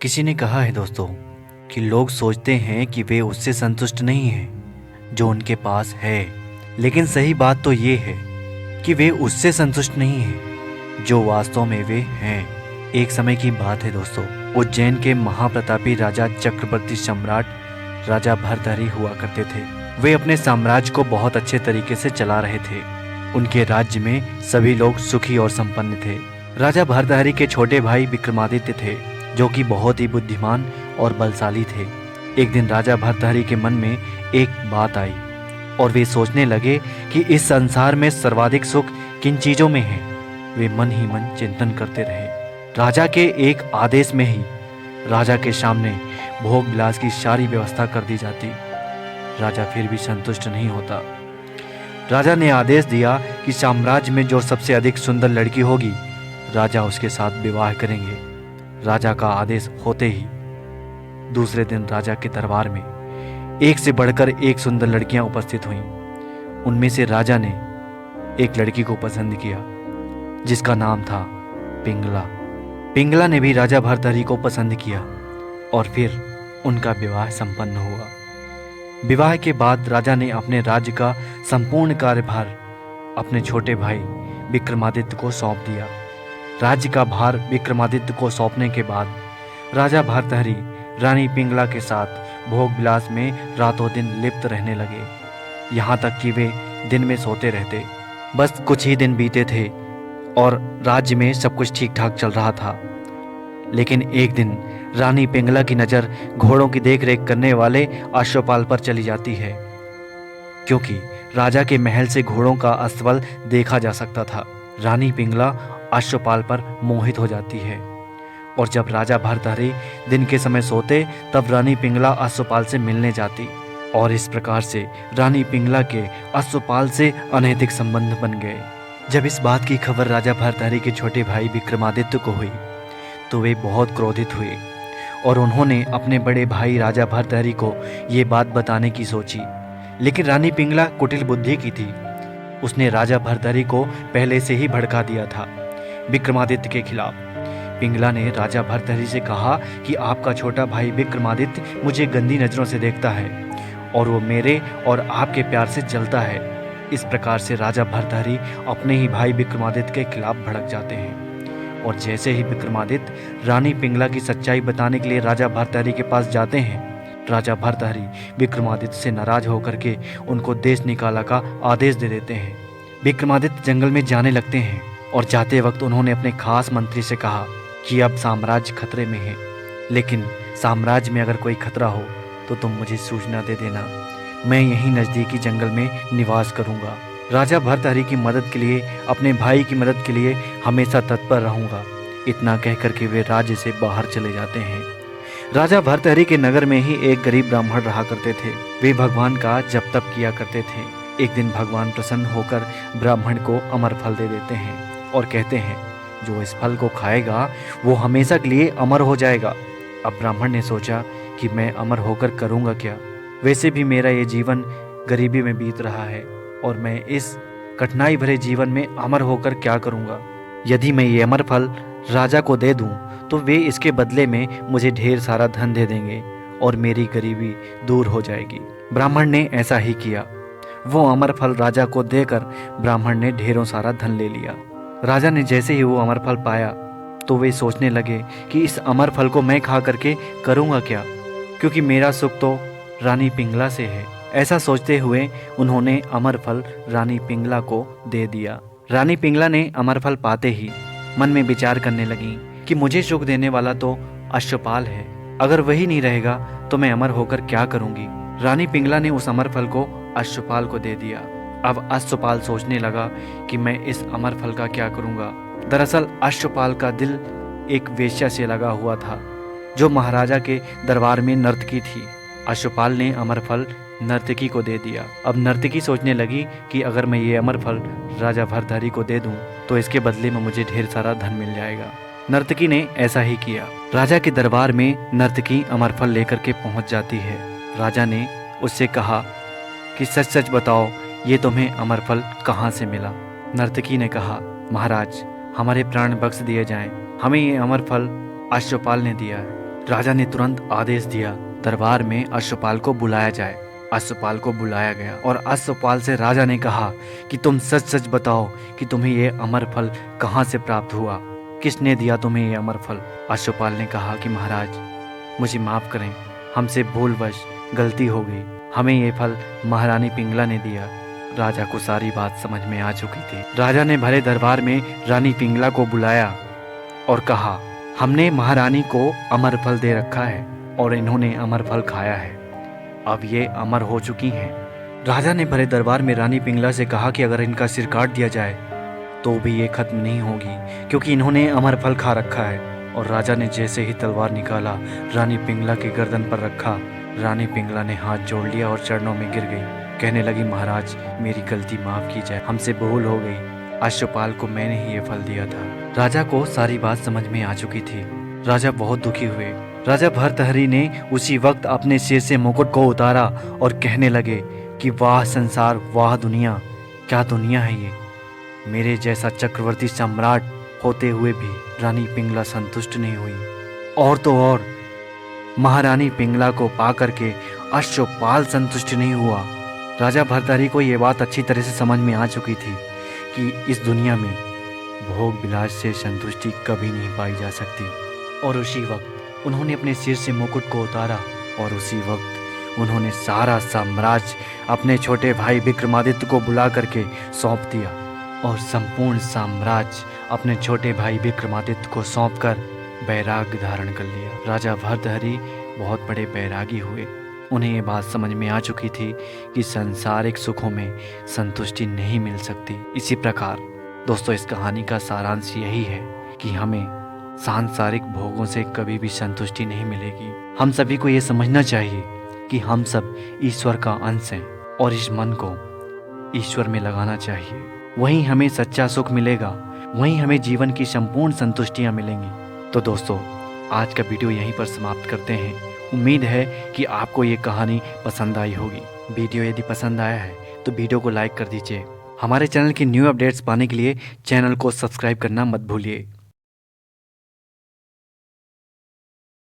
किसी ने कहा है दोस्तों कि लोग सोचते हैं कि वे उससे संतुष्ट नहीं हैं जो उनके पास है, लेकिन सही बात तो ये है कि वे उससे संतुष्ट नहीं हैं जो वास्तव में वे हैं। एक समय की बात है दोस्तों, उज्जैन के महाप्रतापी राजा चक्रवर्ती सम्राट राजा भर्तृहरि हुआ करते थे। वे अपने साम्राज्य को बहुत अच्छे तरीके से चला रहे थे। उनके राज्य में सभी लोग सुखी और संपन्न थे। राजा भर्तृहरि के छोटे भाई विक्रमादित्य थे जो कि बहुत ही बुद्धिमान और बलशाली थे। एक दिन राजा भर्तृहरि के मन में एक बात आई और वे सोचने लगे कि इस संसार में सर्वाधिक सुख किन चीजों में है। वे मन ही मन चिंतन करते रहे। राजा के एक आदेश में ही राजा के सामने भोग विलास की सारी व्यवस्था कर दी जाती। राजा फिर भी संतुष्ट नहीं होता। राजा ने आदेश दिया कि साम्राज्य में जो सबसे अधिक सुंदर लड़की होगी राजा उसके साथ विवाह करेंगे। राजा का आदेश होते ही दूसरे दिन राजा के दरबार में एक से बढ़कर एक सुंदर लड़कियां उपस्थित हुईं। उनमें से राजा ने एक लड़की को पसंद किया जिसका नाम था पिंगला। पिंगला ने भी राजा भर्तृहरि को पसंद किया और फिर उनका विवाह संपन्न हुआ। विवाह के बाद राजा ने अपने राज्य का संपूर्ण कार्यभार अपने छोटे भाई विक्रमादित्य को सौंप दिया। राज्य का भार विक्रमादित्य को सौंपने के बाद राजा भर्तृहरि रानी पिंगला के साथ भोग विलास में रातों दिन लिप्त रहने लगे। यहाँ तक कि वे दिन में सोते रहते। बस कुछ ही दिन बीते थे और राज्य में सब कुछ ठीक ठाक चल रहा था। लेकिन एक दिन रानी पिंगला की नज़र घोड़ों की देखरेख करने वाले अश्वपाल पर चली जाती है, क्योंकि राजा के महल से घोड़ों का अस्तबल देखा जा सकता था। रानी पिंगला अश्वपाल पर मोहित हो जाती है और जब राजा भर्तृहरि दिन के समय सोते तब रानी पिंगला अश्वपाल से मिलने जाती और इस प्रकार से रानी पिंगला के अश्वपाल से अनैतिक संबंध बन गए। जब इस बात की खबर राजा भर्तृहरि के छोटे भाई विक्रमादित्य को हुई तो वे बहुत क्रोधित हुए और उन्होंने अपने बड़े भाई राजा भर्तृहरि को ये बात बताने की सोची। लेकिन रानी पिंगला कुटिल बुद्धि की थी। उसने राजा भर्तृहरि को पहले से ही भड़का दिया था विक्रमादित्य के खिलाफ। पिंगला ने राजा भर्तृहरि से कहा कि आपका छोटा भाई विक्रमादित्य मुझे गंदी नज़रों से देखता है और वो मेरे और आपके प्यार से जलता है। इस प्रकार से राजा भर्तृहरि अपने ही भाई विक्रमादित्य के खिलाफ भड़क जाते हैं और जैसे ही विक्रमादित्य रानी पिंगला की सच्चाई बताने के लिए राजा भर्तृहरि के पास जाते हैं, राजा भर्तृहरि विक्रमादित्य से नाराज होकर के उनको देश निकाला का आदेश दे देते हैं। विक्रमादित्य जंगल में जाने लगते हैं और जाते वक्त उन्होंने अपने खास मंत्री से कहा कि अब साम्राज्य खतरे में है, लेकिन साम्राज्य में अगर कोई खतरा हो तो तुम मुझे सूचना दे देना। मैं यहीं नज़दीकी जंगल में निवास करूंगा। राजा भर्तृहरि की मदद के लिए, अपने भाई की मदद के लिए हमेशा तत्पर रहूंगा। इतना कहकर के वे राज्य से बाहर चले जाते हैं। राजा भर्तृहरि के नगर में ही एक गरीब ब्राह्मण रहा करते थे। वे भगवान का जप तप किया करते थे। एक दिन भगवान प्रसन्न होकर ब्राह्मण को अमर फल दे देते हैं और कहते हैं जो इस फल को खाएगा वो हमेशा के लिए अमर हो जाएगा। अब ब्राह्मण ने सोचा कि मैं अमर होकर करूँगा क्या? वैसे भी मेरा ये जीवन गरीबी में बीत रहा है और मैं इस कठिनाई भरे जीवन में अमर होकर क्या करूँगा? यदि मैं ये अमर फल राजा को दे दूँ तो वे इसके बदले में मुझे ढेर सारा धन दे देंगे और मेरी गरीबी दूर हो जाएगी। ब्राह्मण ने ऐसा ही किया। वो अमर फल राजा को देकर ब्राह्मण ने ढेरों सारा धन ले लिया। राजा ने जैसे ही वो अमर फल पाया तो वे सोचने लगे कि इस अमर फल को मैं खा करके करूँगा क्या, क्योंकि मेरा सुख तो रानी पिंगला से है। ऐसा सोचते हुए उन्होंने अमर फल रानी पिंगला को दे दिया। रानी पिंगला ने अमर फल पाते ही मन में विचार करने लगी कि मुझे सुख देने वाला तो अश्वपाल है, अगर वही नहीं रहेगा तो मैं अमर होकर क्या करूँगी। रानी पिंगला ने उस अमर फल को अश्वपाल को दे दिया। अब अश्वपाल सोचने लगा कि मैं इस अमर फल का क्या करूँगा। दरअसल अश्वपाल का दिल एक वेश्या से लगा हुआ था जो महाराजा के दरबार में नर्तकी थी। अश्वपाल ने अमर फल नर्तकी को दे दिया। अब नर्तकी सोचने लगी कि अगर मैं ये अमर फल राजा भर्तृहरि को दे दूं तो इसके बदले में मुझे ढेर सारा धन मिल जाएगा। नर्तकी ने ऐसा ही किया। राजा के दरबार में नर्तकी अमर फल लेकर के पहुंच जाती है। राजा ने उससे कहा कि सच सच बताओ ये तुम्हें अमर फल कहाँ से मिला। नर्तकी ने कहा, महाराज हमारे प्राण बख्श दिए जाएं, हमें ये अमर फल अश्वपाल ने दिया है। राजा ने तुरंत आदेश दिया दरबार में अश्वपाल को बुलाया जाए। अश्वपाल को बुलाया गया और अश्वपाल से राजा ने कहा कि तुम सच सच बताओ कि तुम्हें ये अमर फल कहाँ से प्राप्त हुआ, किसने दिया तुम्हें ये अमर फल। अश्वपाल ने कहा कि महाराज मुझे माफ़ करें, हमसे भूलवश गलती हो गई, हमें ये फल महारानी पिंगला ने दिया। राजा को सारी बात समझ में आ चुकी थी। राजा ने भरे दरबार में रानी पिंगला को बुलाया और कहा हमने महारानी को अमर फल दे रखा है और इन्होंने अमर फल खाया है, अब ये अमर हो चुकी हैं। राजा ने भरे दरबार में रानी पिंगला से कहा कि अगर इनका सिर काट दिया जाए तो भी ये खत्म नहीं होगी, क्योंकि इन्होंने अमर फल खा रखा है। और राजा ने जैसे ही तलवार निकाला रानी पिंगला के गर्दन पर रखा। रानी पिंगला ने हाथ जोड़ लिया और चरणों में गिर गई, कहने लगी महाराज मेरी गलती माफ़ की जाए, हमसे भूल हो गई, अश्वपाल को मैंने ही ये फल दिया था। राजा को सारी बात समझ में आ चुकी थी। राजा बहुत दुखी हुए। राजा भर्तहरि ने उसी वक्त अपने सिर से मुकुट को उतारा और कहने लगे कि वाह संसार, वाह दुनिया, क्या दुनिया है ये। मेरे जैसा चक्रवर्ती सम्राट होते हुए भी रानी पिंगला संतुष्ट नहीं हुई। और तो और महारानी पिंगला को पा करके अश्वपाल संतुष्ट नहीं हुआ। राजा भर्तहरि को ये बात अच्छी तरह से समझ में आ चुकी थी कि इस दुनिया में भोग विलास से संतुष्टि कभी नहीं पाई जा सकती। और उसी वक्त उन्होंने अपने सिर से मुकुट को उतारा और उसी वक्त उन्होंने सारा साम्राज्य अपने छोटे भाई विक्रमादित्य को बुला करके सौंप दिया और संपूर्ण साम्राज्य अपने छोटे भाई विक्रमादित्य को सौंपकर बैराग्य धारण कर लिया। राजा भर्तहरि बहुत बड़े बैरागी हुए। उन्हें ये बात समझ में आ चुकी थी कि सांसारिक सुखों में संतुष्टि नहीं मिल सकती। इसी प्रकार दोस्तों इस कहानी का सारांश यही है कि हमें सांसारिक भोगों से कभी भी संतुष्टि नहीं मिलेगी। हम सभी को ये समझना चाहिए कि हम सब ईश्वर का अंश हैं और इस मन को ईश्वर में लगाना चाहिए, वहीं हमें सच्चा सुख मिलेगा, वहीं हमें जीवन की संपूर्ण संतुष्टियाँ मिलेंगी। तो दोस्तों आज का वीडियो यहीं पर समाप्त करते हैं। उम्मीद है कि आपको ये कहानी पसंद आई होगी। वीडियो यदि पसंद आया है तो वीडियो को लाइक कर दीजिए। हमारे चैनल की न्यू अपडेट्स पाने के लिए चैनल को सब्सक्राइब करना मत भूलिए।